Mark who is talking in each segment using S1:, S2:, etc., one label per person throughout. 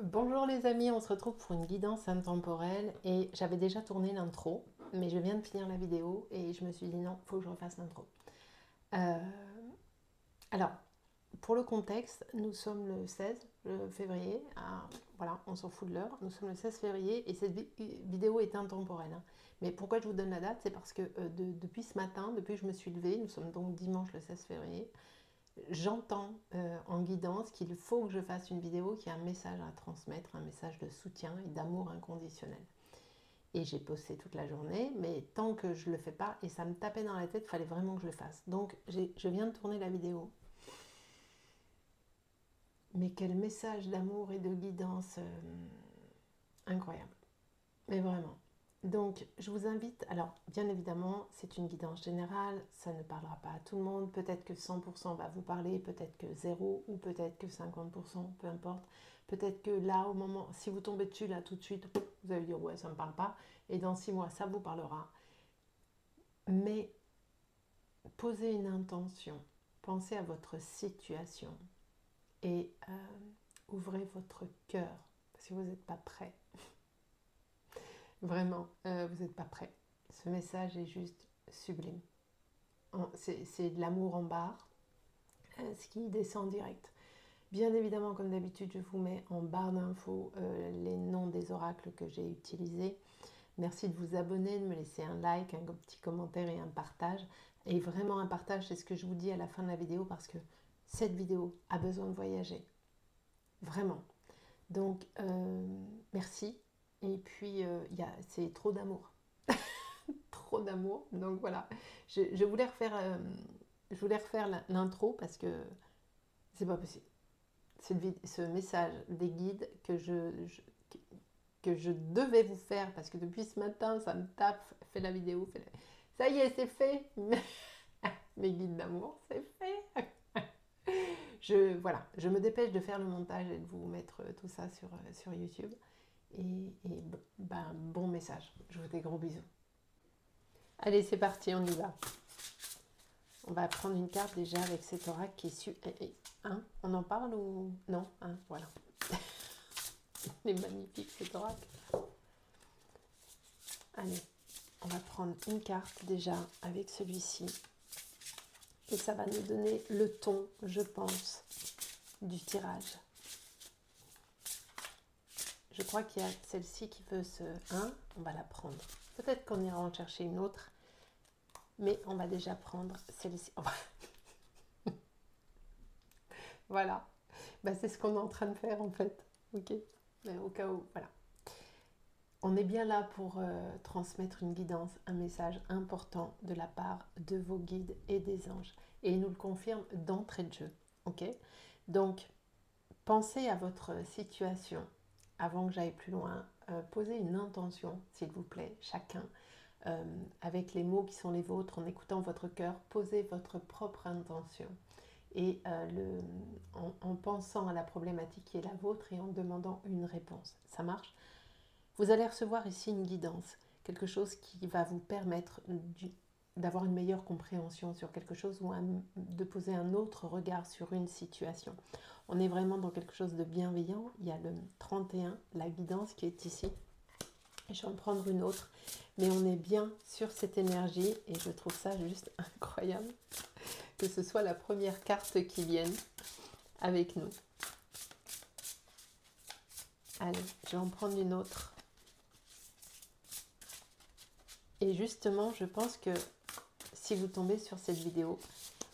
S1: Bonjour les amis, on se retrouve pour une guidance intemporelle et j'avais déjà tourné l'intro, mais je viens de finir la vidéo et je me suis dit non, il faut que je refasse l'intro. Euh, alors, pour le contexte, nous sommes le 16 février, voilà, on s'en fout de l'heure, nous sommes le 16 février et cette vidéo est intemporelle, hein. Mais pourquoi je vous donne la date? C'est parce que depuis ce matin, depuis que je me suis levée, nous sommes donc dimanche le 16 février, j'entends en guidance qu'il faut que je fasse une vidéo qui a un message à transmettre, un message de soutien et d'amour inconditionnel. Et j'ai posté toute la journée, mais tant que je ne le fais pas, et ça me tapait dans la tête, il fallait vraiment que je le fasse. Donc je viens de tourner la vidéo. Mais quel message d'amour et de guidance incroyable. Mais vraiment. Donc, je vous invite, alors bien évidemment, c'est une guidance générale, ça ne parlera pas à tout le monde, peut-être que 100% va vous parler, peut-être que 0 ou peut-être que 50%, peu importe. Peut-être que là, au moment, si vous tombez dessus, là, tout de suite, vous allez dire, ouais, ça ne me parle pas, et dans 6 mois, ça vous parlera. Mais posez une intention, pensez à votre situation et ouvrez votre cœur, parce que vous n'êtes pas prêt. Vraiment, vous n'êtes pas prêt. Ce message est juste sublime. C'est de l'amour en barre, ce qui descend direct. Bien évidemment, comme d'habitude, je vous mets en barre d'infos les noms des oracles que j'ai utilisés. Merci de vous abonner, de me laisser un like, un petit commentaire et un partage. Et vraiment un partage, c'est ce que je vous dis à la fin de la vidéo parce que cette vidéo a besoin de voyager. Vraiment. Donc, merci. Et puis, c'est trop d'amour. Trop d'amour. Donc voilà, je voulais refaire l'intro parce que c'est pas possible. Ce message des guides que je devais vous faire parce que depuis ce matin, ça me tape, fait la vidéo, ça y est, c'est fait. Mes guides d'amour, c'est fait. Voilà, je me dépêche de faire le montage et de vous mettre tout ça sur YouTube. Bon message. Je vous fais des gros bisous. Allez, c'est parti, on y va. On va prendre une carte déjà avec cet oracle qui est hein, on en parle ou non, hein, voilà. Il est magnifique cet oracle. Allez, on va prendre une carte déjà avec celui-ci. Et ça va nous donner le ton, je pense, du tirage. Je crois qu'il y a celle-ci qui veut se... Hein, on va la prendre. Peut-être qu'on ira en chercher une autre. Mais on va déjà prendre celle-ci. Voilà. C'est ce qu'on est en train de faire en fait. Ok. Mais au cas où, voilà. On est bien là pour transmettre une guidance, un message important de la part de vos guides et des anges. Et ils nous le confirment d'entrée de jeu. Ok. Donc, pensez à votre situation avant que j'aille plus loin. Posez une intention, s'il vous plaît, chacun, avec les mots qui sont les vôtres, en écoutant votre cœur. Posez votre propre intention. Et en pensant à la problématique qui est la vôtre et en demandant une réponse. Ça marche? Vous allez recevoir ici une guidance, quelque chose qui va vous permettre d'avoir une meilleure compréhension sur quelque chose ou de poser un autre regard sur une situation. On est vraiment dans quelque chose de bienveillant. Il y a le 31, la guidance qui est ici. Je vais en prendre une autre, mais on est bien sur cette énergie et je trouve ça juste incroyable que ce soit la première carte qui vienne avec nous. Allez, je vais en prendre une autre. Et justement, je pense que si vous tombez sur cette vidéo,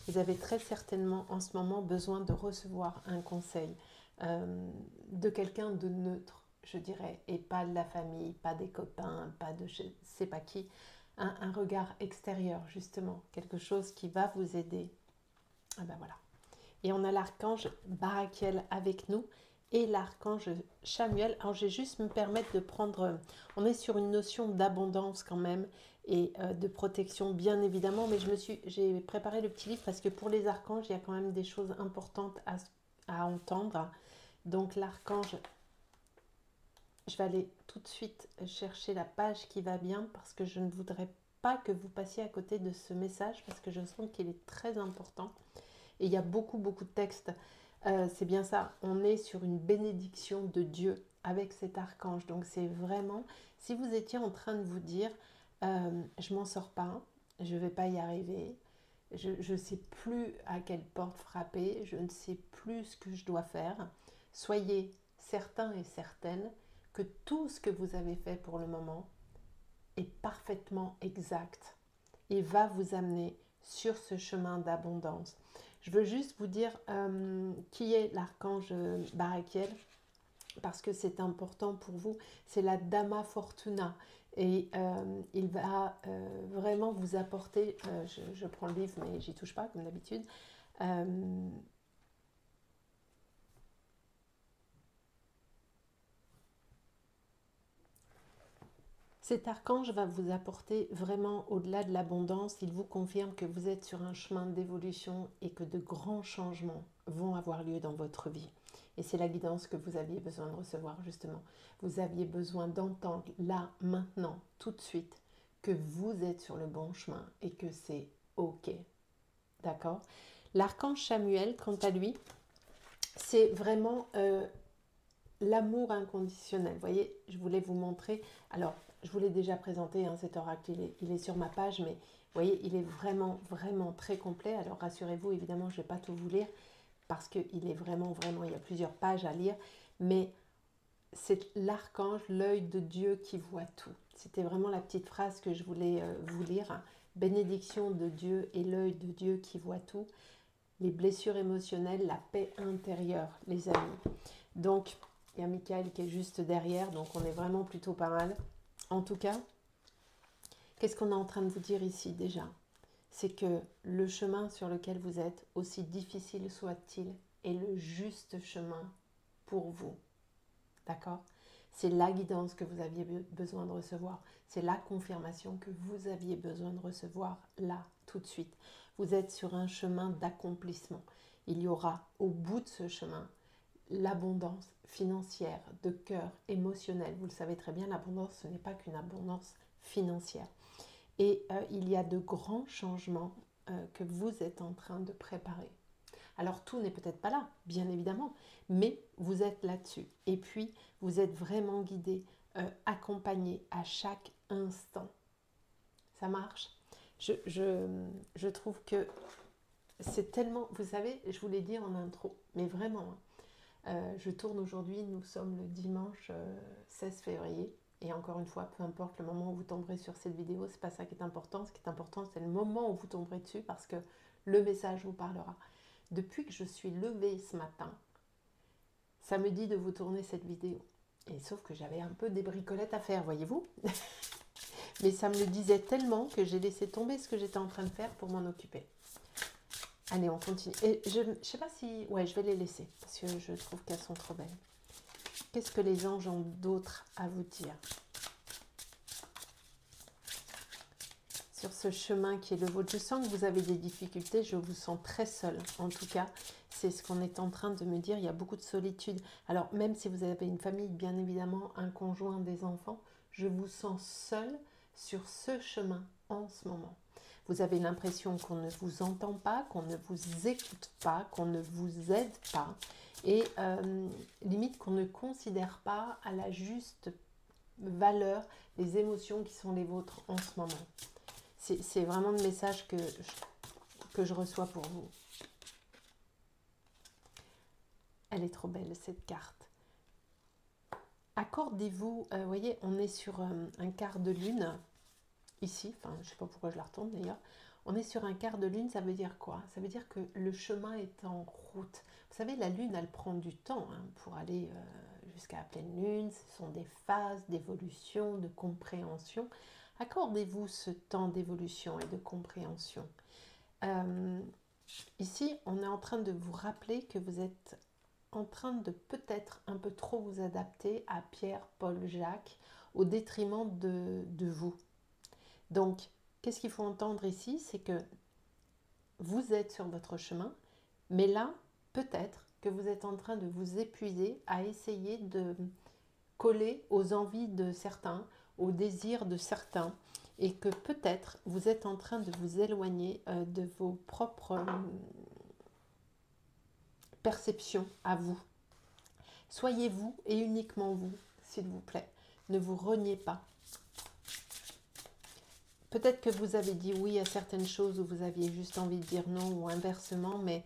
S1: vous avez très certainement en ce moment besoin de recevoir un conseil de quelqu'un de neutre, je dirais, et pas de la famille, pas des copains, pas de je ne sais pas qui, un regard extérieur, justement, quelque chose qui va vous aider. Ah ben voilà. Et on a l'archange Barakiel avec nous et l'archange Chamuel. Alors je vais juste me permettre de prendre, on est sur une notion d'abondance quand même et de protection bien évidemment, mais j'ai préparé le petit livre parce que pour les archanges, il y a quand même des choses importantes à entendre. Donc l'archange, je vais aller tout de suite chercher la page qui va bien parce que je ne voudrais pas que vous passiez à côté de ce message parce que je sens qu'il est très important. Et il y a beaucoup de textes C'est bien ça, on est sur une bénédiction de Dieu avec cet archange. Donc c'est vraiment, si vous étiez en train de vous dire, je m'en sors pas, je ne vais pas y arriver, je ne sais plus à quelle porte frapper, je ne sais plus ce que je dois faire, soyez certains et certaines que tout ce que vous avez fait pour le moment est parfaitement exact et va vous amener sur ce chemin d'abondance. Je veux juste vous dire qui est l'archange Barakiel, parce que c'est important pour vous. C'est la Dama Fortuna. Et il va vraiment vous apporter, je prends le livre mais j'y touche pas comme d'habitude, cet archange va vous apporter vraiment au-delà de l'abondance. Il vous confirme que vous êtes sur un chemin d'évolution et que de grands changements vont avoir lieu dans votre vie. Et c'est la guidance que vous aviez besoin de recevoir justement. Vous aviez besoin d'entendre là, maintenant, tout de suite, que vous êtes sur le bon chemin et que c'est OK. D'accord? L'archange Chamuel, quant à lui, c'est vraiment l'amour inconditionnel. Vous voyez, je voulais vous montrer. Alors, je vous l'ai déjà présenté, hein, cet oracle, il est sur ma page, mais vous voyez, il est vraiment, vraiment très complet. Alors, rassurez-vous, évidemment, je ne vais pas tout vous lire, parce qu'il est vraiment, il y a plusieurs pages à lire, mais c'est l'archange, l'œil de Dieu qui voit tout. C'était vraiment la petite phrase que je voulais vous lire. Bénédiction de Dieu et l'œil de Dieu qui voit tout. Les blessures émotionnelles, la paix intérieure, les amis. Donc, il y a Michael qui est juste derrière, donc on est vraiment plutôt pas mal. En tout cas, qu'est-ce qu'on est en train de vous dire ici déjà? C'est que le chemin sur lequel vous êtes, aussi difficile soit-il, est le juste chemin pour vous. D'accord? C'est la guidance que vous aviez besoin de recevoir. C'est la confirmation que vous aviez besoin de recevoir là, tout de suite. Vous êtes sur un chemin d'accomplissement. Il y aura au bout de ce chemin l'abondance financière, de cœur, émotionnelle. Vous le savez très bien, l'abondance, ce n'est pas qu'une abondance financière. Et il y a de grands changements que vous êtes en train de préparer. Alors tout n'est peut-être pas là, bien évidemment, mais vous êtes là-dessus. Et puis, vous êtes vraiment guidé, accompagné à chaque instant. Ça marche? Je trouve que c'est tellement... Vous savez, je vous l'ai dit en intro, mais vraiment, je tourne aujourd'hui, nous sommes le dimanche 16 février. Et encore une fois, peu importe le moment où vous tomberez sur cette vidéo, c'est pas ça qui est important. Ce qui est important, c'est le moment où vous tomberez dessus, parce que le message vous parlera. Depuis que je suis levée ce matin, ça me dit de vous tourner cette vidéo. Et sauf que j'avais un peu des bricolettes à faire, voyez-vous. Mais ça me le disait tellement que j'ai laissé tomber ce que j'étais en train de faire pour m'en occuper. Allez, on continue. Et je ne sais pas si... Ouais, je vais les laisser, parce que je trouve qu'elles sont trop belles. Qu'est-ce que les anges ont d'autre à vous dire sur ce chemin qui est le vôtre? Je sens que vous avez des difficultés, je vous sens très seul. En tout cas, c'est ce qu'on est en train de me dire, il y a beaucoup de solitude. Alors, même si vous avez une famille, bien évidemment, un conjoint, des enfants, je vous sens seul sur ce chemin en ce moment. Vous avez l'impression qu'on ne vous entend pas, qu'on ne vous écoute pas, qu'on ne vous aide pas, et limite qu'on ne considère pas à la juste valeur les émotions qui sont les vôtres en ce moment. C'est vraiment le message que je reçois pour vous. Elle est trop belle, cette carte. Accordez-vous, vous voyez, on est sur un quart de lune, ici, enfin, je ne sais pas pourquoi je la retourne d'ailleurs. On est sur un quart de lune, ça veut dire quoi? Ça veut dire que le chemin est en route. Vous savez, la lune, elle prend du temps pour aller jusqu'à la pleine lune. Ce sont des phases d'évolution, de compréhension. Accordez-vous ce temps d'évolution et de compréhension. Ici, on est en train de vous rappeler que vous êtes en train de peut-être un peu trop vous adapter à Pierre, Paul, Jacques, au détriment de vous. Donc, qu'est-ce qu'il faut entendre ici? C'est que vous êtes sur votre chemin, mais là, peut-être que vous êtes en train de vous épuiser à essayer de coller aux envies de certains, aux désirs de certains, et que peut-être vous êtes en train de vous éloigner de vos propres perception à vous. Soyez vous et uniquement vous, s'il vous plaît. Ne vous reniez pas. Peut-être que vous avez dit oui à certaines choses ou vous aviez juste envie de dire non ou inversement, mais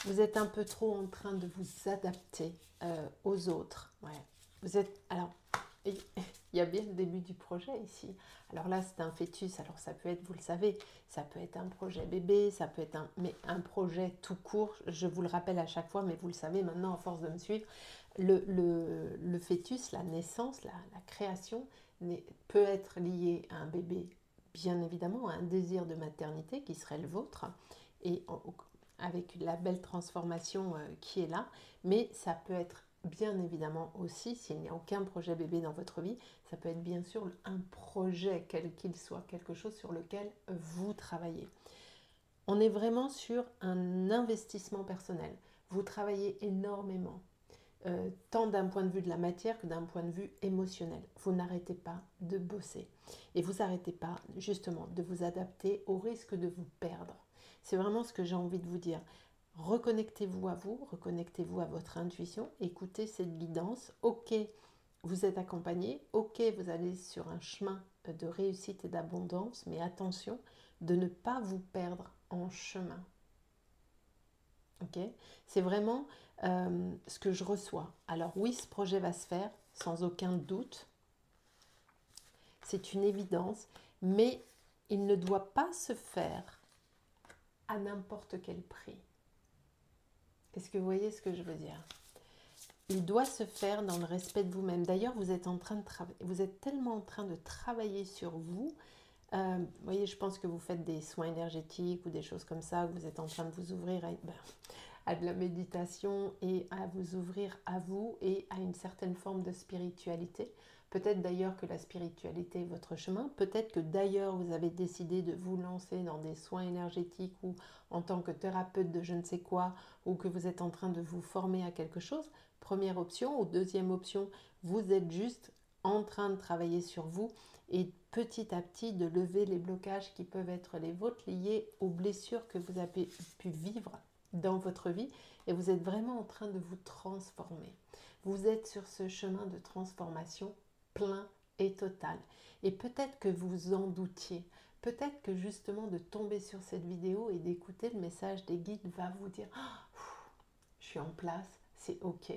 S1: vous êtes un peu trop en train de vous adapter aux autres. Ouais. Vous êtes... Alors, il y a bien le début du projet ici. Alors là, c'est un fœtus. Alors ça peut être, vous le savez, ça peut être un projet bébé, ça peut être un projet tout court. Je vous le rappelle à chaque fois, mais vous le savez maintenant à force de me suivre. Le fœtus, la naissance, la création peut être liée à un bébé, bien évidemment, à un désir de maternité qui serait le vôtre, et avec la belle transformation qui est là, mais ça peut être bien évidemment aussi, s'il n'y a aucun projet bébé dans votre vie, ça peut être bien sûr un projet, quel qu'il soit, quelque chose sur lequel vous travaillez. On est vraiment sur un investissement personnel. Vous travaillez énormément, tant d'un point de vue de la matière que d'un point de vue émotionnel. Vous n'arrêtez pas de bosser. Et vous n'arrêtez pas justement de vous adapter au risque de vous perdre. C'est vraiment ce que j'ai envie de vous dire. Reconnectez-vous à vous, reconnectez-vous à votre intuition, écoutez cette guidance. Ok, vous êtes accompagné, ok, vous allez sur un chemin de réussite et d'abondance, mais attention de ne pas vous perdre en chemin. Ok, c'est vraiment ce que je reçois. Alors oui, ce projet va se faire, sans aucun doute. C'est une évidence, mais il ne doit pas se faire à n'importe quel prix. Est-ce que vous voyez ce que je veux dire? Il doit se faire dans le respect de vous-même. D'ailleurs, vous êtes tellement en train de travailler sur vous. Vous voyez, je pense que vous faites des soins énergétiques ou des choses comme ça. Vous êtes en train de vous ouvrir à de la méditation et à vous ouvrir à vous et à une certaine forme de spiritualité. Peut-être d'ailleurs que la spiritualité est votre chemin. Peut-être que d'ailleurs vous avez décidé de vous lancer dans des soins énergétiques ou en tant que thérapeute de je ne sais quoi, ou que vous êtes en train de vous former à quelque chose. Première option. Ou deuxième option, vous êtes juste en train de travailler sur vous et petit à petit de lever les blocages qui peuvent être les vôtres liés aux blessures que vous avez pu vivre dans votre vie, et vous êtes vraiment en train de vous transformer. Vous êtes sur ce chemin de transformation plein et total. Et peut-être que vous en doutiez. Peut-être que justement de tomber sur cette vidéo et d'écouter le message des guides va vous dire oh, je suis en place, c'est ok.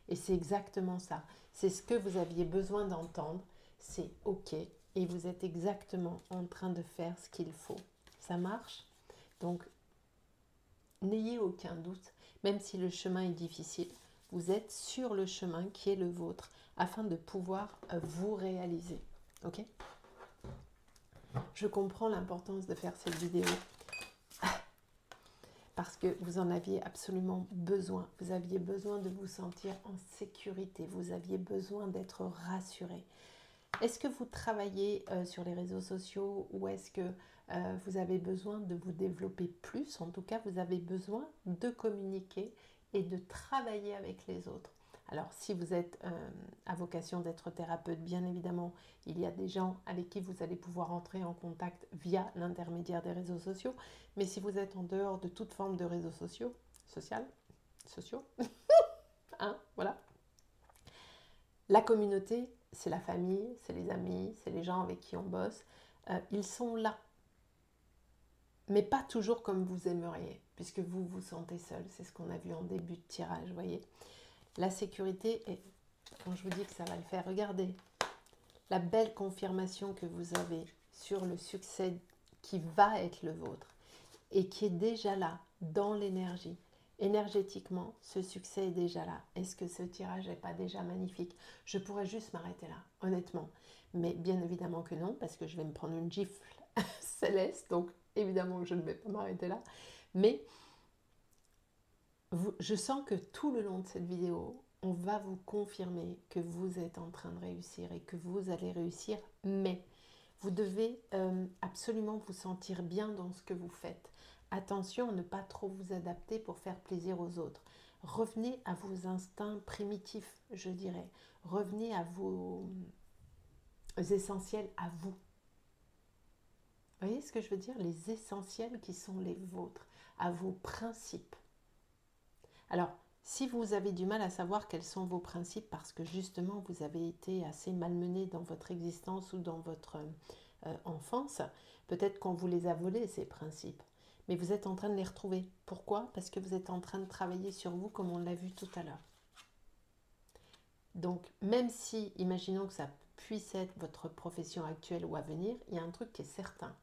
S1: Et c'est exactement ça. C'est ce que vous aviez besoin d'entendre. C'est ok. Et vous êtes exactement en train de faire ce qu'il faut. Ça marche? Donc, n'ayez aucun doute, même si le chemin est difficile, vous êtes sur le chemin qui est le vôtre afin de pouvoir vous réaliser. Ok? Je comprends l'importance de faire cette vidéo parce que vous en aviez absolument besoin. Vous aviez besoin de vous sentir en sécurité. Vous aviez besoin d'être rassuré. Est-ce que vous travaillez sur les réseaux sociaux ou est-ce que vous avez besoin de vous développer plus? En tout cas, vous avez besoin de communiquer et de travailler avec les autres. Alors, si vous êtes à vocation d'être thérapeute, bien évidemment, il y a des gens avec qui vous allez pouvoir entrer en contact via l'intermédiaire des réseaux sociaux. Mais si vous êtes en dehors de toute forme de réseaux sociaux, hein, voilà. La communauté, c'est la famille, c'est les amis, c'est les gens avec qui on bosse. Ils sont là. Mais pas toujours comme vous aimeriez, puisque vous vous sentez seul. C'est ce qu'on a vu en début de tirage, vous voyez. La sécurité, et quand je vous dis que ça va le faire, regardez la belle confirmation que vous avez sur le succès qui va être le vôtre et qui est déjà là, dans l'énergie. Énergétiquement, ce succès est déjà là. Est-ce que ce tirage n'est pas déjà magnifique? Je pourrais juste m'arrêter là, honnêtement. Mais bien évidemment que non, parce que je vais me prendre une gifle céleste, donc évidemment je ne vais pas m'arrêter là. Mais je sens que tout le long de cette vidéo, on va vous confirmer que vous êtes en train de réussir et que vous allez réussir, mais vous devez absolument vous sentir bien dans ce que vous faites. Attention à ne pas trop vous adapter pour faire plaisir aux autres. Revenez à vos instincts primitifs, je dirais. Revenez à vos essentiels à vous. Vous voyez ce que je veux dire? Les essentiels qui sont les vôtres, à vos principes. Alors, si vous avez du mal à savoir quels sont vos principes, parce que justement vous avez été assez malmené dans votre existence ou dans votre enfance, peut-être qu'on vous les a volés ces principes, mais vous êtes en train de les retrouver. Pourquoi? Parce que vous êtes en train de travailler sur vous comme on l'a vu tout à l'heure. Donc, même si, imaginons que ça puisse être votre profession actuelle ou à venir, il y a un truc qui est certain,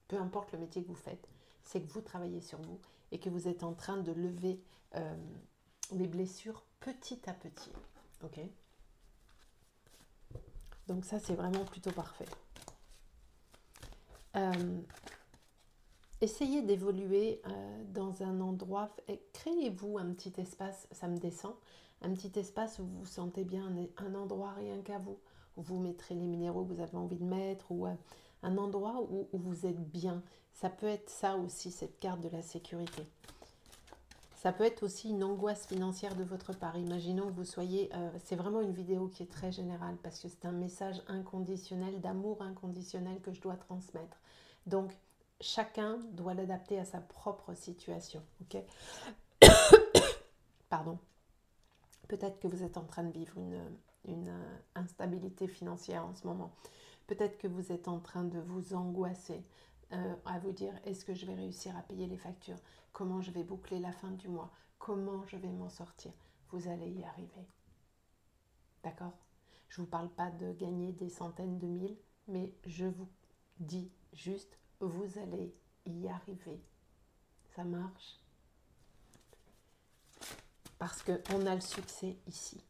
S1: peu importe le métier que vous faites, c'est que vous travaillez sur vous et que vous êtes en train de lever les blessures petit à petit. Ok? Donc ça, c'est vraiment plutôt parfait. Essayez d'évoluer dans un endroit, créez-vous un petit espace, ça me descend, un petit espace où vous vous sentez bien, un endroit rien qu'à vous, où vous mettrez les minéraux que vous avez envie de mettre, ou un endroit où vous êtes bien. Ça peut être ça aussi, cette carte de la sécurité. Ça peut être aussi une angoisse financière de votre part. Imaginons que vous soyez... c'est vraiment une vidéo qui est très générale parce que c'est un message inconditionnel, d'amour inconditionnel que je dois transmettre. Donc, chacun doit l'adapter à sa propre situation. Ok? Pardon. Peut-être que vous êtes en train de vivre une instabilité financière en ce moment. Peut-être que vous êtes en train de vous angoisser, à vous dire, est-ce que je vais réussir à payer les factures? Comment je vais boucler la fin du mois? Comment je vais m'en sortir? Vous allez y arriver. D'accord? Je ne vous parle pas de gagner des centaines de mille, mais je vous dis juste, vous allez y arriver. Ça marche? Parce qu'on a le succès ici.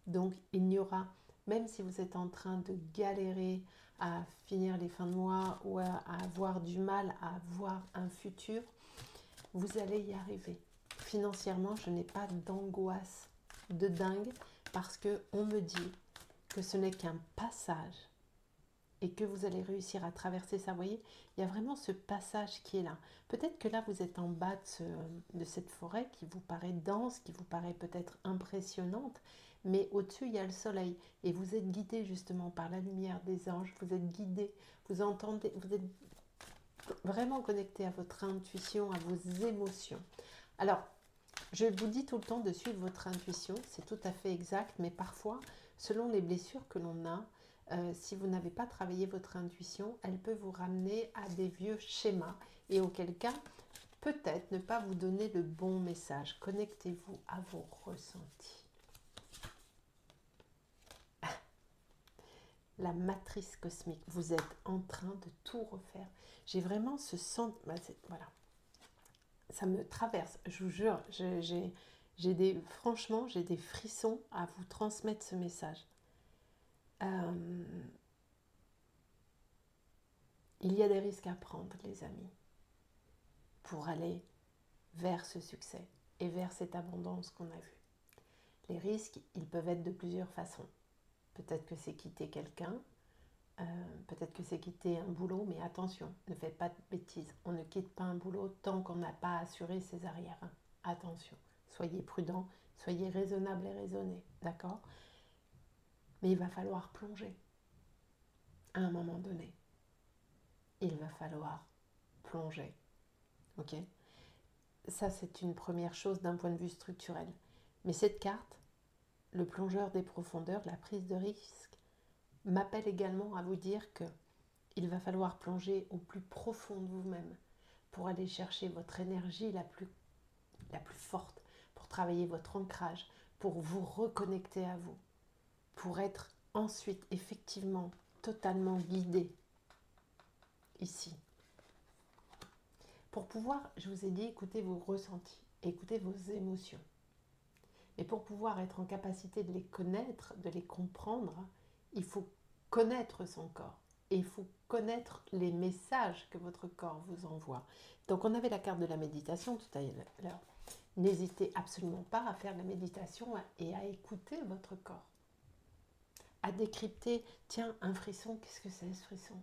S1: Donc, il n'y aura, même si vous êtes en train de galérer à finir les fins de mois ou à avoir du mal à avoir un futur, vous allez y arriver. Financièrement, je n'ai pas d'angoisse de dingue parce qu'on me dit que ce n'est qu'un passage et que vous allez réussir à traverser ça. Vous voyez, il y a vraiment ce passage qui est là. Peut-être que là, vous êtes en bas de cette forêt qui vous paraît dense, qui vous paraît peut-être impressionnante, mais au-dessus, il y a le soleil et vous êtes guidé justement par la lumière des anges, vous êtes guidé, vous entendez, vous êtes vraiment connecté à votre intuition, à vos émotions. Alors, je vous dis tout le temps de suivre votre intuition, c'est tout à fait exact, mais parfois, selon les blessures que l'on a, si vous n'avez pas travaillé votre intuition, elle peut vous ramener à des vieux schémas et auquel cas, peut-être ne pas vous donner le bon message. Connectez-vous à vos ressentis. La matrice cosmique, vous êtes en train de tout refaire. J'ai vraiment ce sentiment, voilà, ça me traverse, je vous jure, franchement, j'ai des frissons à vous transmettre ce message. Il y a des risques à prendre, les amis, pour aller vers ce succès et vers cette abondance qu'on a vue. Les risques, ils peuvent être de plusieurs façons. Peut-être que c'est quitter quelqu'un, peut-être que c'est quitter un boulot, mais attention, ne faites pas de bêtises. On ne quitte pas un boulot tant qu'on n'a pas assuré ses arrières. Attention, soyez prudents, soyez raisonnables et raisonnés, d'accord? Mais il va falloir plonger à un moment donné. Il va falloir plonger, ok? Ça, c'est une première chose d'un point de vue structurel. Mais cette carte, le plongeur des profondeurs, la prise de risque, m'appelle également à vous dire que il va falloir plonger au plus profond de vous-même pour aller chercher votre énergie la plus forte, pour travailler votre ancrage, pour vous reconnecter à vous, pour être ensuite effectivement totalement guidé ici. Pour pouvoir, je vous ai dit, écoutez vos ressentis, écoutez vos émotions. Et pour pouvoir être en capacité de les connaître, de les comprendre, il faut connaître son corps. Et il faut connaître les messages que votre corps vous envoie. Donc on avait la carte de la méditation tout à l'heure. N'hésitez absolument pas à faire la méditation et à écouter votre corps. À décrypter, tiens, un frisson, qu'est-ce que c'est ce frisson?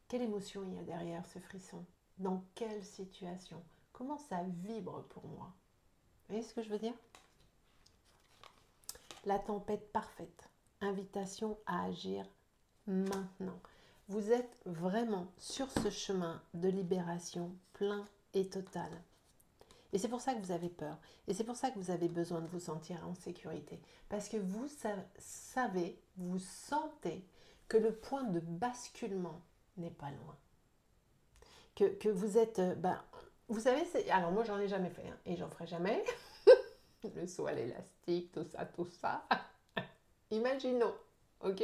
S1: Quelle émotion il y a derrière ce frisson? Dans quelle situation? Comment ça vibre pour moi? Vous voyez ce que je veux dire? La tempête parfaite. Invitation à agir maintenant. Vous êtes vraiment sur ce chemin de libération plein et total. Et c'est pour ça que vous avez peur. Et c'est pour ça que vous avez besoin de vous sentir en sécurité. Parce que vous savez, vous sentez que le point de basculement n'est pas loin. Que vous êtes... vous savez, alors moi j'en ai jamais fait, hein, et j'en ferai jamais. Le saut à l'élastique, tout ça, tout ça. Imaginons, ok?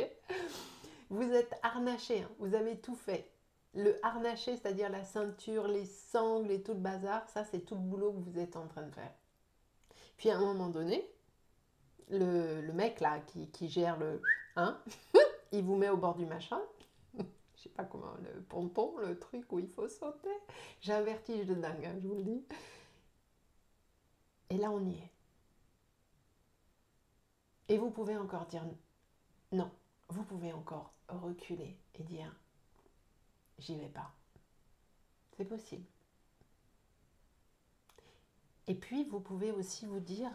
S1: Vous êtes harnaché, hein, vous avez tout fait. Le harnaché, c'est-à-dire la ceinture, les sangles et tout le bazar, ça c'est tout le boulot que vous êtes en train de faire. Puis à un moment donné, le mec là qui gère le... Hein, il vous met au bord du machin. Je sais pas comment, le ponton, le truc où il faut sauter. J'ai un vertige de dingue, hein, je vous le dis. Et là on y est. Et vous pouvez encore dire non. Vous pouvez encore reculer et dire j'y vais pas. C'est possible. Et puis vous pouvez aussi vous dire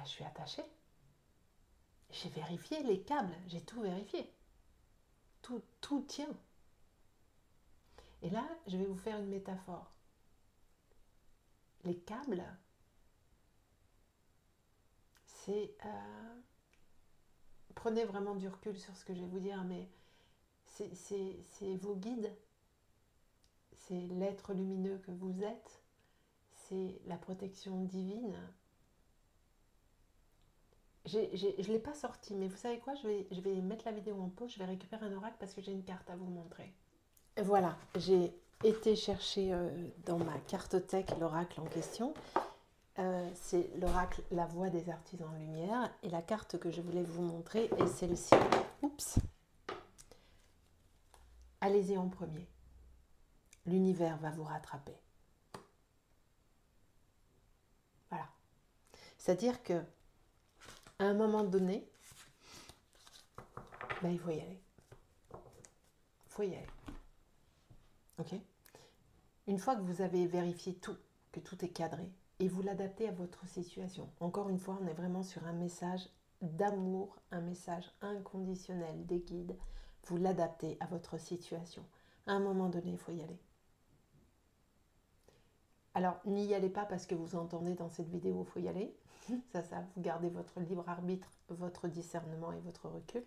S1: je suis attachée. J'ai vérifié les câbles, j'ai tout vérifié. Tout tient. Et là, je vais vous faire une métaphore. Les câbles, c'est... prenez vraiment du recul sur ce que je vais vous dire, mais c'est vos guides, c'est l'être lumineux que vous êtes, c'est la protection divine. Je ne l'ai pas sorti, mais vous savez quoi, je vais mettre la vidéo en pause, je vais récupérer un oracle parce que j'ai une carte à vous montrer. Et voilà, j'ai été chercher dans ma cartothèque l'oracle en question. C'est l'oracle La Voix des Artisans de Lumière. Et la carte que je voulais vous montrer est celle-ci. Oups! Allez-y en premier. L'univers va vous rattraper. Voilà. C'est-à-dire que à un moment donné, il faut y aller. Il faut y aller. Ok? Une fois que vous avez vérifié tout, que tout est cadré, et vous l'adaptez à votre situation. Encore une fois, on est vraiment sur un message d'amour, un message inconditionnel des guides. Vous l'adaptez à votre situation. À un moment donné, il faut y aller. Alors, n'y allez pas parce que vous entendez dans cette vidéo, il faut y aller. Ça, vous gardez votre libre arbitre, votre discernement et votre recul.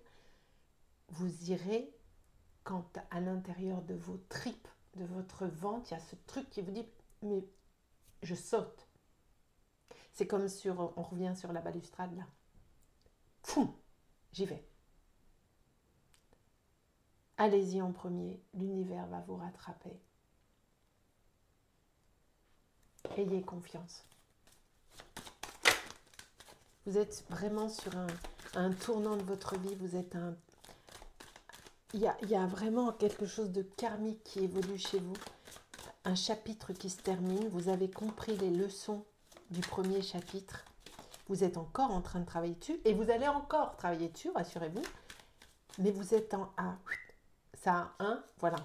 S1: Vous irez quand à l'intérieur de vos tripes, de votre ventre, il y a ce truc qui vous dit « mais je saute ». C'est comme on revient sur la balustrade là. Foum, j'y vais. Allez-y en premier, l'univers va vous rattraper. Ayez confiance. Vous êtes vraiment sur un tournant de votre vie, vous êtes il y a vraiment quelque chose de karmique qui évolue chez vous, un chapitre qui se termine, vous avez compris les leçons du premier chapitre, vous êtes encore en train de travailler dessus, et vous allez encore travailler dessus, rassurez-vous, mais vous êtes en A. Ça a un, voilà,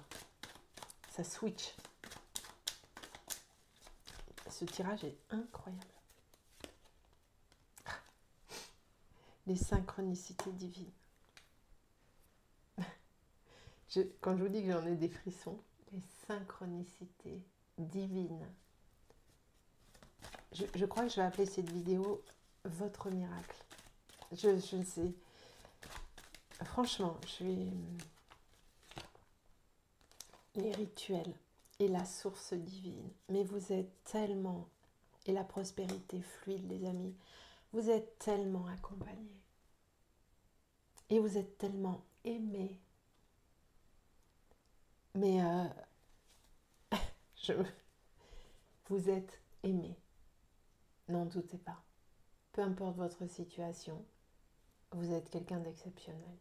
S1: ça switch. Ce tirage est incroyable. Les synchronicités divines. Quand je vous dis que j'en ai des frissons, les synchronicités divines. Je crois que je vais appeler cette vidéo « Votre miracle ». Je ne sais. Franchement, les rituels et la source divine. Mais vous êtes tellement... Et la prospérité fluide, les amis. Vous êtes tellement accompagnés. Et vous êtes tellement aimés. Mais vous êtes aimés. N'en doutez pas. Peu importe votre situation, vous êtes quelqu'un d'exceptionnel.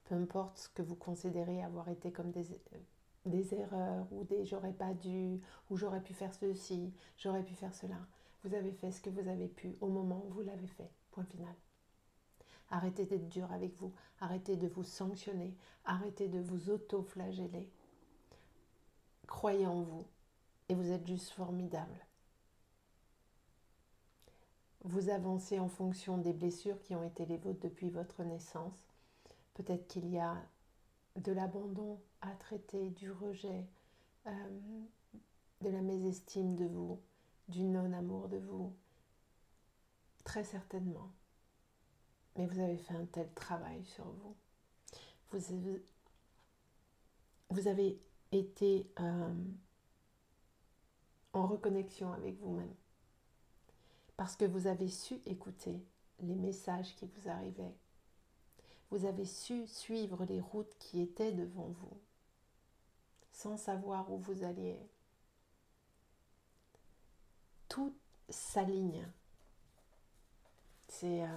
S1: Peu importe ce que vous considérez avoir été comme des erreurs ou des j'aurais pas dû, ou j'aurais pu faire ceci, j'aurais pu faire cela. Vous avez fait ce que vous avez pu au moment où vous l'avez fait. Point final. Arrêtez d'être dur avec vous. Arrêtez de vous sanctionner. Arrêtez de vous auto-flageller. Croyez en vous. Et vous êtes juste formidable. Vous avancez en fonction des blessures qui ont été les vôtres depuis votre naissance. Peut-être qu'il y a de l'abandon à traiter, du rejet, de la mésestime de vous, du non-amour de vous, très certainement. Mais vous avez fait un tel travail sur vous. Vous avez été en reconnexion avec vous-même. Parce que vous avez su écouter les messages qui vous arrivaient. Vous avez su suivre les routes qui étaient devant vous, sans savoir où vous alliez. Tout s'aligne. C'est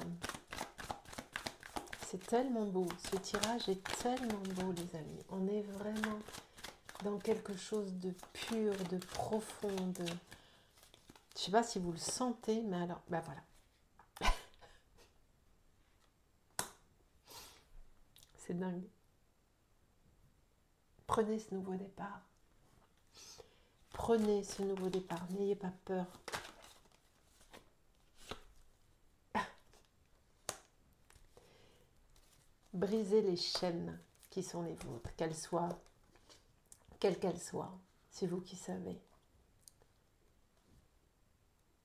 S1: tellement beau. Ce tirage est tellement beau, les amis. On est vraiment dans quelque chose de pur, de profond. Je ne sais pas si vous le sentez, mais alors, ben voilà. C'est dingue. Prenez ce nouveau départ. Prenez ce nouveau départ. N'ayez pas peur. Brisez les chaînes qui sont les vôtres, quelles qu'elles soient. C'est vous qui savez.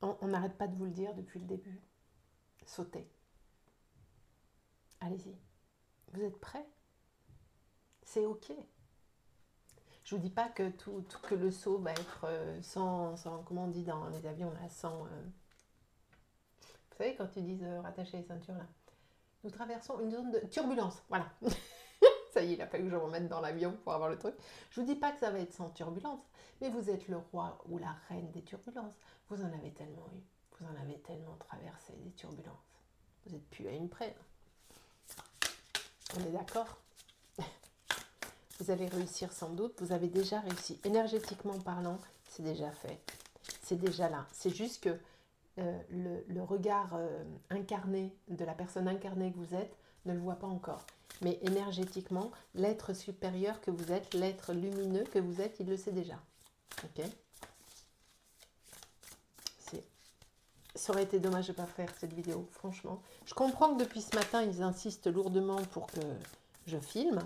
S1: On n'arrête pas de vous le dire depuis le début. Sautez. Allez-y. Vous êtes prêts? C'est ok. Je vous dis pas que que le saut va être sans, comment on dit dans les avions là, sans. Vous savez quand ils disent rattacher les ceintures là. Nous traversons une zone de turbulence. Voilà. Ça y est, il a fallu que je remette dans l'avion pour avoir le truc. Je vous dis pas que ça va être sans turbulence, mais vous êtes le roi ou la reine des turbulences. Vous en avez tellement eu. Vous en avez tellement traversé des turbulences. Vous n'êtes plus à une près. On est d'accord? Vous allez réussir sans doute. Vous avez déjà réussi. Énergétiquement parlant, c'est déjà fait. C'est déjà là. C'est juste que le regard incarné de la personne incarnée que vous êtes ne le voit pas encore. Mais énergétiquement, l'être supérieur que vous êtes, l'être lumineux que vous êtes, il le sait déjà. Ok? Ça aurait été dommage de ne pas faire cette vidéo, franchement. Je comprends que depuis ce matin, ils insistent lourdement pour que je filme.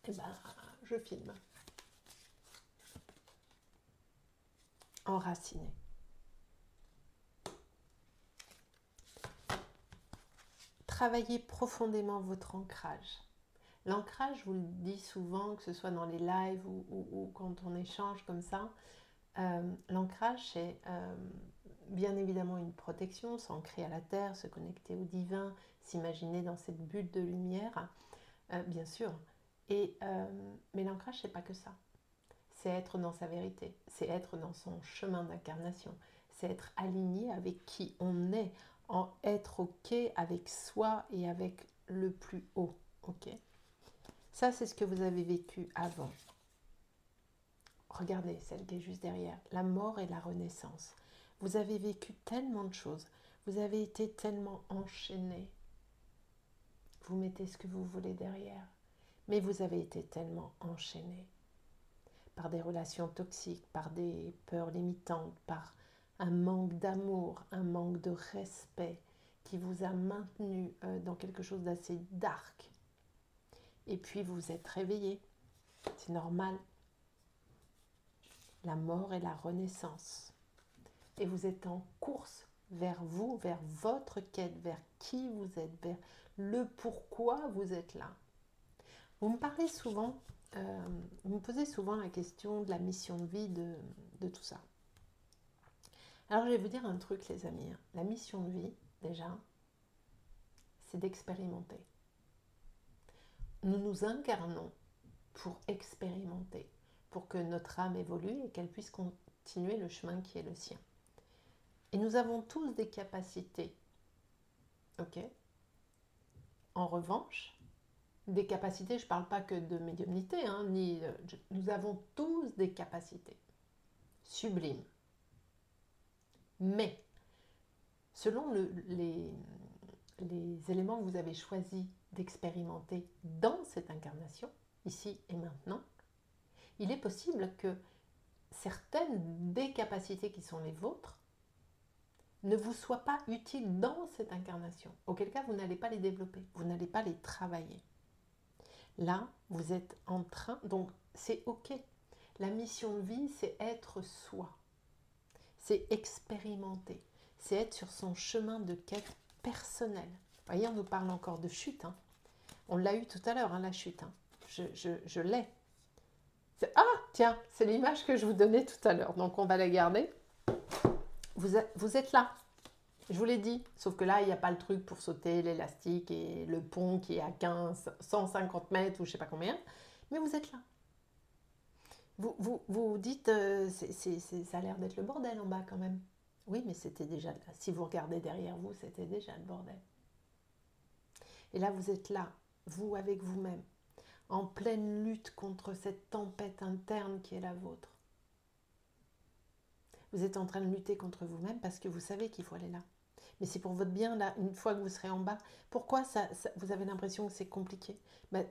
S1: Eh ben, je filme. Enraciné. Travaillez profondément votre ancrage. L'ancrage, je vous le dis souvent, que ce soit dans les lives ou quand on échange comme ça, l'ancrage, c'est bien évidemment une protection, s'ancrer à la terre, se connecter au divin, s'imaginer dans cette bulle de lumière, bien sûr. Mais l'ancrage, c'est pas que ça. C'est être dans sa vérité, c'est être dans son chemin d'incarnation, c'est être aligné avec qui on est, être ok avec soi et avec le plus haut. Ok. Ça, c'est ce que vous avez vécu avant. Regardez celle qui est juste derrière, la mort et la renaissance. Vous avez vécu tellement de choses, vous avez été tellement enchaîné. Vous mettez ce que vous voulez derrière, mais vous avez été tellement enchaîné par des relations toxiques, par des peurs limitantes, par un manque d'amour, un manque de respect qui vous a maintenu dans quelque chose d'assez dark. Et puis vous vous êtes réveillé, c'est normal. La mort et la renaissance. Et vous êtes en course vers vous, vers votre quête, vers qui vous êtes, vers le pourquoi vous êtes là. Vous me parlez souvent, vous me posez souvent la question de la mission de vie de tout ça. Alors je vais vous dire un truc les amis, la mission de vie déjà, c'est d'expérimenter. Nous nous incarnons pour expérimenter, pour que notre âme évolue et qu'elle puisse continuer le chemin qui est le sien. Et nous avons tous des capacités, ok? En revanche, des capacités, je ne parle pas que de médiumnité, hein, nous avons tous des capacités sublimes. Mais, selon les éléments que vous avez choisi d'expérimenter dans cette incarnation, ici et maintenant, il est possible que certaines des capacités qui sont les vôtres ne vous soient pas utiles dans cette incarnation. Auquel cas, vous n'allez pas les développer, vous n'allez pas les travailler. Là, vous êtes en train, donc c'est ok. La mission de vie, c'est être soi. C'est expérimenter. C'est être sur son chemin de quête personnelle. Vous voyez, on nous parle encore de chute. Hein. On l'a eu tout à l'heure, hein, la chute. Hein. Je l'ai. Ah, tiens, c'est l'image que je vous donnais tout à l'heure. Donc, on va la garder. Vous êtes là. Je vous l'ai dit. Sauf que là, il n'y a pas le truc pour sauter, l'élastique et le pont qui est à 150 mètres ou je ne sais pas combien. Mais vous êtes là. Vous dites, ça a l'air d'être le bordel en bas quand même. Oui, mais c'était déjà là. Si vous regardez derrière vous, c'était déjà le bordel. Et là, vous êtes là, vous avec vous-même, en pleine lutte contre cette tempête interne qui est la vôtre. Vous êtes en train de lutter contre vous-même parce que vous savez qu'il faut aller là. Mais c'est pour votre bien, là, une fois que vous serez en bas. Pourquoi vous avez l'impression que c'est compliqué?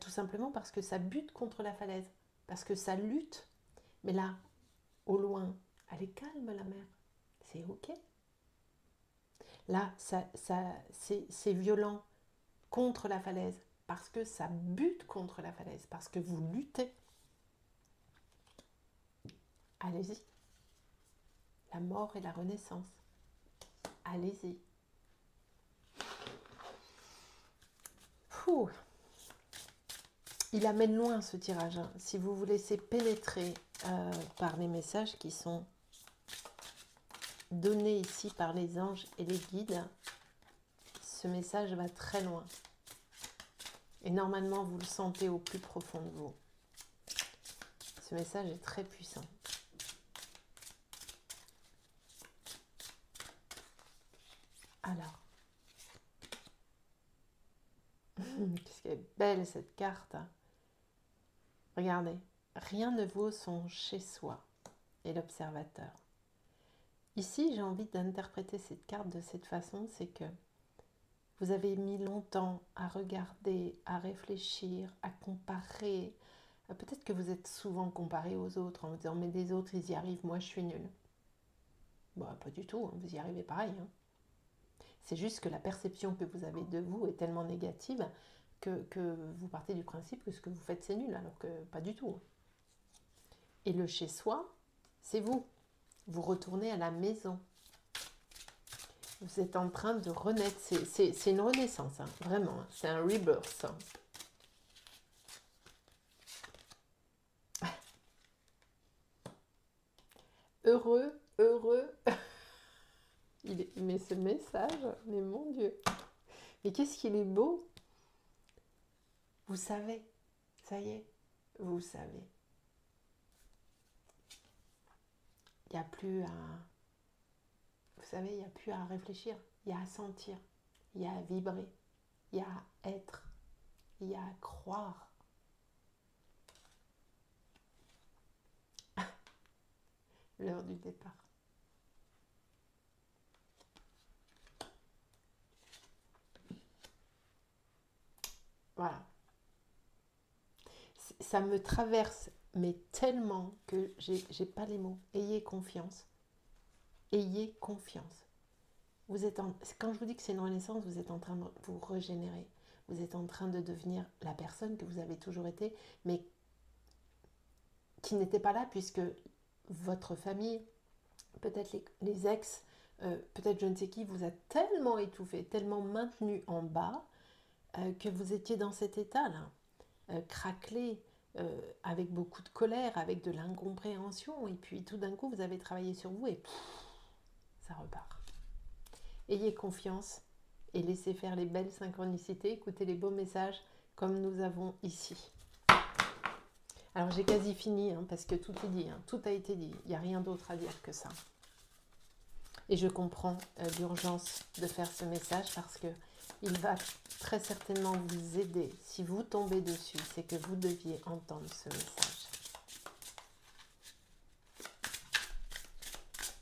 S1: Tout simplement parce que ça bute contre la falaise. Parce que ça lutte. Mais là, au loin, elle est calme, la mer. C'est OK. Là, c'est violent contre la falaise. Parce que ça bute contre la falaise. Parce que vous luttez. Allez-y. La mort et la renaissance. Allez-y. Il amène loin ce tirage. Hein. Si vous vous laissez pénétrer par les messages qui sont donnés ici par les anges et les guides, ce message va très loin. Et normalement, vous le sentez au plus profond de vous. Ce message est très puissant. Alors, qu'est-ce qu'elle est belle cette carte. Regardez, rien ne vaut son chez-soi et l'observateur. Ici, j'ai envie d'interpréter cette carte de cette façon, c'est que vous avez mis longtemps à regarder, à réfléchir, à comparer. Peut-être que vous êtes souvent comparé aux autres en vous disant « mais les autres, ils y arrivent, moi je suis nulle ». Bon, pas du tout, hein, vous y arrivez pareil. Hein. C'est juste que la perception que vous avez de vous est tellement négative que vous partez du principe que ce que vous faites c'est nul, alors que pas du tout. Et le chez-soi, c'est vous. Vous retournez à la maison. Vous êtes en train de renaître. C'est une renaissance, hein, vraiment. Hein. C'est un rebirth. Heureux, heureux. Mais ce message, mais mon Dieu. Mais qu'est-ce qu'il est beau. Vous savez, ça y est, vous savez. Il n'y a plus à... Vous savez, il n'y a plus à réfléchir. Il y a à sentir. Il y a à vibrer. Il y a à être. Il y a à croire. L'heure du départ. Voilà. Ça me traverse, mais tellement que j'ai pas les mots. Ayez confiance. Ayez confiance. Quand je vous dis que c'est une renaissance, vous êtes en train de vous régénérer. Vous êtes en train de devenir la personne que vous avez toujours été, mais qui n'était pas là puisque votre famille, peut-être les ex, peut-être je ne sais qui, vous a tellement étouffé, tellement maintenu en bas que vous étiez dans cet état-là, craquelé, avec beaucoup de colère, avec de l'incompréhension, et puis tout d'un coup, vous avez travaillé sur vous et ça repart. Ayez confiance et laissez faire les belles synchronicités, écoutez les beaux messages comme nous avons ici. Alors j'ai quasi fini, hein, parce que tout est dit, hein, tout a été dit, il n'y a rien d'autre à dire que ça. Et je comprends l'urgence de faire ce message parce que il va très certainement vous aider. Si vous tombez dessus, c'est que vous deviez entendre ce message.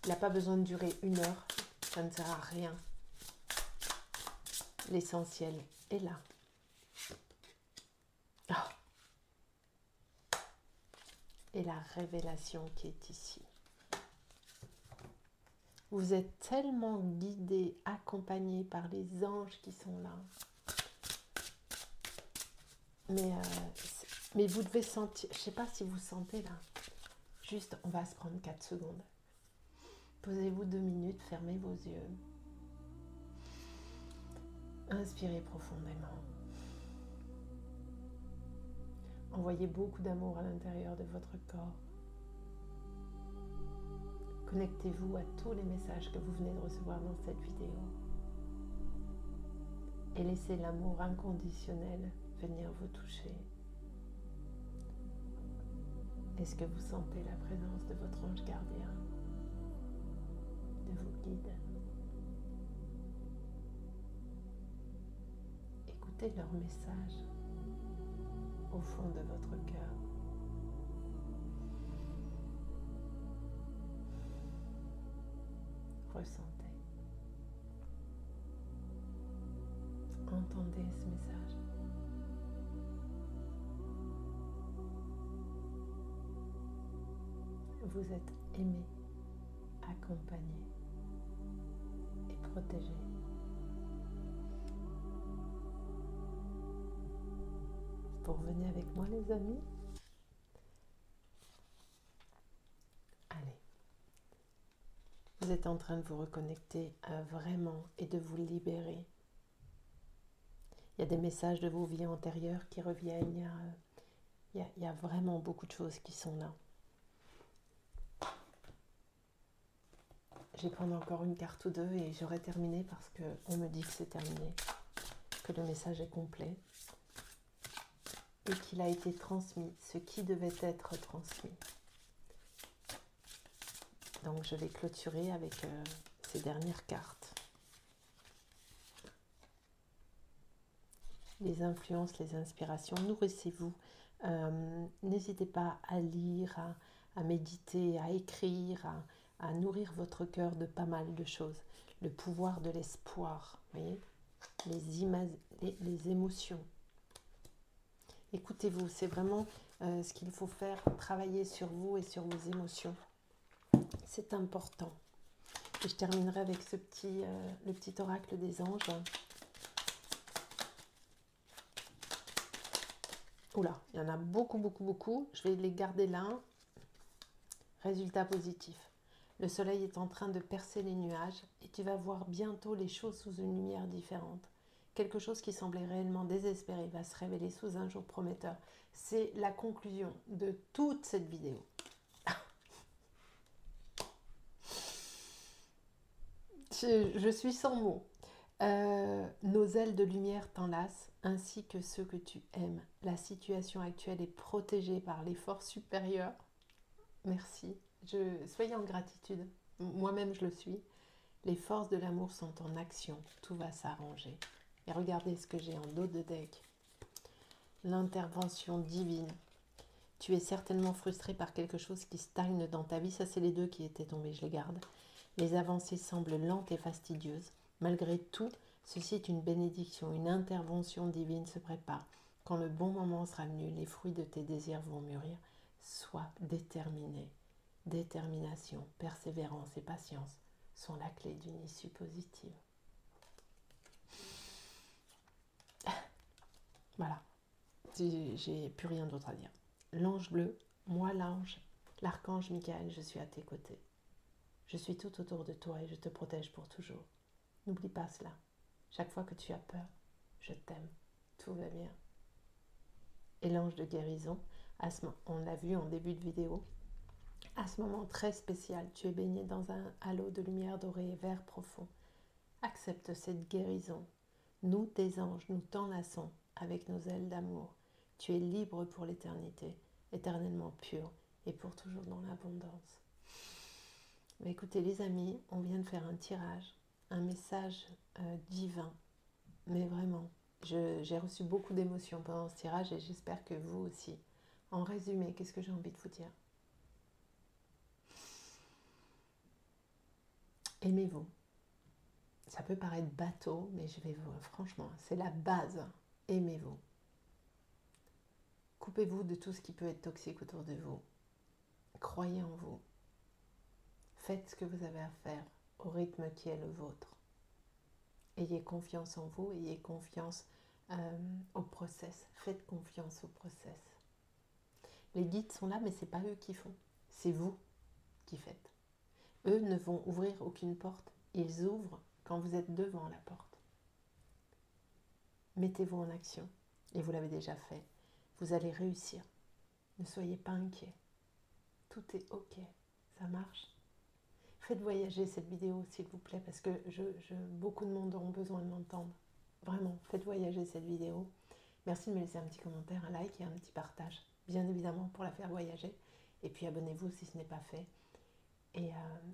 S1: Il n'a pas besoin de durer 1 heure, ça ne sert à rien. L'essentiel est là. Oh. Et la révélation qui est ici. Vous êtes tellement guidés, accompagnés par les anges qui sont là. Mais vous devez sentir, je ne sais pas si vous sentez là, Juste, on va se prendre 4 secondes. Posez-vous 2 minutes, fermez vos yeux. Inspirez profondément. Envoyez beaucoup d'amour à l'intérieur de votre corps. Connectez-vous à tous les messages que vous venez de recevoir dans cette vidéo. Et laissez l'amour inconditionnel venir vous toucher. Est-ce que vous sentez la présence de votre ange gardien, de vos guides? Écoutez leur message au fond de votre cœur. Ressentez. Entendez ce message. Vous êtes aimé, accompagné et protégé. Vous revenez avec moi, les amis? Allez. Vous êtes en train de vous reconnecter vraiment et de vous libérer. Il y a des messages de vos vies antérieures qui reviennent. Il y a vraiment beaucoup de choses qui sont là. Je vais prendre encore une carte ou deux et j'aurai terminé parce qu'on me dit que c'est terminé, que le message est complet et qu'il a été transmis, ce qui devait être transmis. Donc je vais clôturer avec ces dernières cartes. Les influences, les inspirations, nourrissez-vous. N'hésitez pas à lire, à méditer, à écrire, à nourrir votre cœur de pas mal de choses. Le pouvoir de l'espoir, voyez, les émotions. Écoutez-vous, c'est vraiment ce qu'il faut faire, travailler sur vous et sur vos émotions. C'est important. Et je terminerai avec le petit oracle des anges. Oula, il y en a beaucoup, beaucoup, beaucoup. Je vais les garder là. Résultat positif. Le soleil est en train de percer les nuages et tu vas voir bientôt les choses sous une lumière différente. Quelque chose qui semblait réellement désespéré va se révéler sous un jour prometteur. C'est la conclusion de toute cette vidéo. Je suis sans mots. Nos ailes de lumière t'enlacent, ainsi que ceux que tu aimes. La situation actuelle est protégée par les forces supérieures. Merci. Soyez en gratitude. Moi-même, je le suis. Les forces de l'amour sont en action. Tout va s'arranger. Et regardez ce que j'ai en dos de deck. L'intervention divine. Tu es certainement frustré par quelque chose qui stagne dans ta vie. Ça, c'est les deux qui étaient tombés. Je les garde. Les avancées semblent lentes et fastidieuses. Malgré tout, ceci est une bénédiction. Une intervention divine se prépare. Quand le bon moment sera venu, les fruits de tes désirs vont mûrir. Sois déterminé. Détermination, persévérance et patience sont la clé d'une issue positive. Voilà, j'ai plus rien d'autre à dire. L'ange bleu, moi l'ange, l'archange Michael, je suis à tes côtés. Je suis tout autour de toi et je te protège pour toujours. N'oublie pas cela. Chaque fois que tu as peur, je t'aime. Tout va bien. Et l'ange de guérison, on l'a vu en début de vidéo, à ce moment très spécial, tu es baigné dans un halo de lumière dorée et vert profond. Accepte cette guérison. Nous, tes anges, nous t'enlaçons avec nos ailes d'amour. Tu es libre pour l'éternité, éternellement pur et pour toujours dans l'abondance. Mais écoutez les amis, on vient de faire un tirage, un message divin. Mais vraiment, j'ai reçu beaucoup d'émotions pendant ce tirage et j'espère que vous aussi. En résumé, qu'est-ce que j'ai envie de vous dire ? Aimez-vous. Ça peut paraître bateau, mais franchement, c'est la base. Aimez-vous. Coupez-vous de tout ce qui peut être toxique autour de vous. Croyez en vous. Faites ce que vous avez à faire au rythme qui est le vôtre. Ayez confiance en vous, ayez confiance au process. Faites confiance au process. Les guides sont là, mais ce n'est pas eux qui font. c'est vous qui faites. Eux ne vont ouvrir aucune porte, ils ouvrent quand vous êtes devant la porte. Mettez-vous en action, et vous l'avez déjà fait. Vous allez réussir. Ne soyez pas inquiets. Tout est ok, ça marche. Faites voyager cette vidéo, s'il vous plaît, parce que beaucoup de monde auront besoin de l'entendre. Vraiment, faites voyager cette vidéo. Merci de me laisser un petit commentaire, un like et un petit partage, bien évidemment, pour la faire voyager. Et puis abonnez-vous si ce n'est pas fait. Et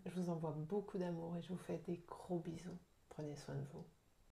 S1: je vous envoie beaucoup d'amour et je vous fais des gros bisous. Prenez soin de vous.